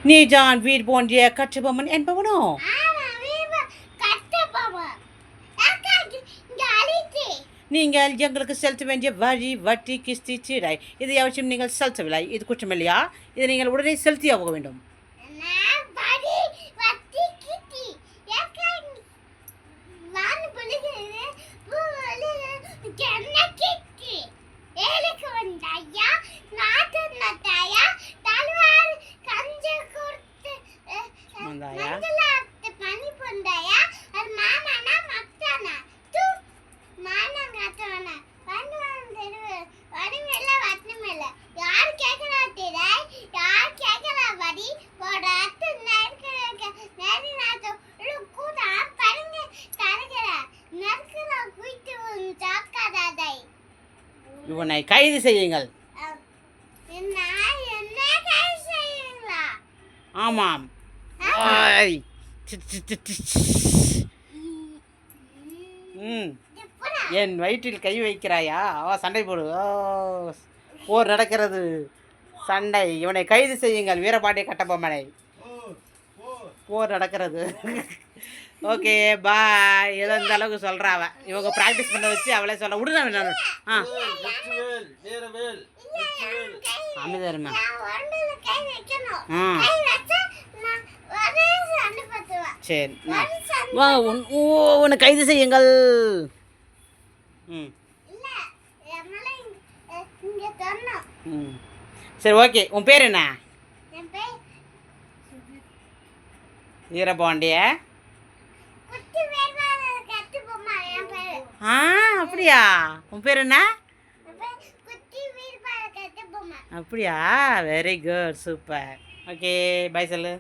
நீதான் வீர் போன்றிய கற்றபொம்மன் என்பவனோ? நீங்கள் எங்களுக்கு செலுத்த வேண்டிய வரி, வட்டி, கிஸ்தி, சீடை இதை அவசியம் நீங்கள் செலுத்தவில்லை. இது குற்றமில்லையா? இதை நீங்கள் உடனே செலுத்தி ஆக வேண்டும். இவனை கைது செய்யுங்கள். ஆமாம். என் வயிற்றில் கை வைக்கிறாயா? சண்டை போடு. போர் நடக்கிறது. சண்டை. இவனை கைது செய்யுங்கள். வீரபாண்டிய கட்டபொம்மனை. போர் நடக்கிறது. Okay bye. ஏதோ இந்த அளவுக்கு சொல்கிறா அவன். இவங்க ப்ராக்டிஸ் பண்ண வச்சு அவளே சொல்ல விடுங்க. அமைதியாருமா. சரி உன்னை கைது செய்யுங்கள். சரி ஓகே. உன் பேர் என்ன? வீரபாண்டிய. அப்படியா? உன் பேர் என்ன? அப்படியா? Very good, super. Okay bye சொல்லு.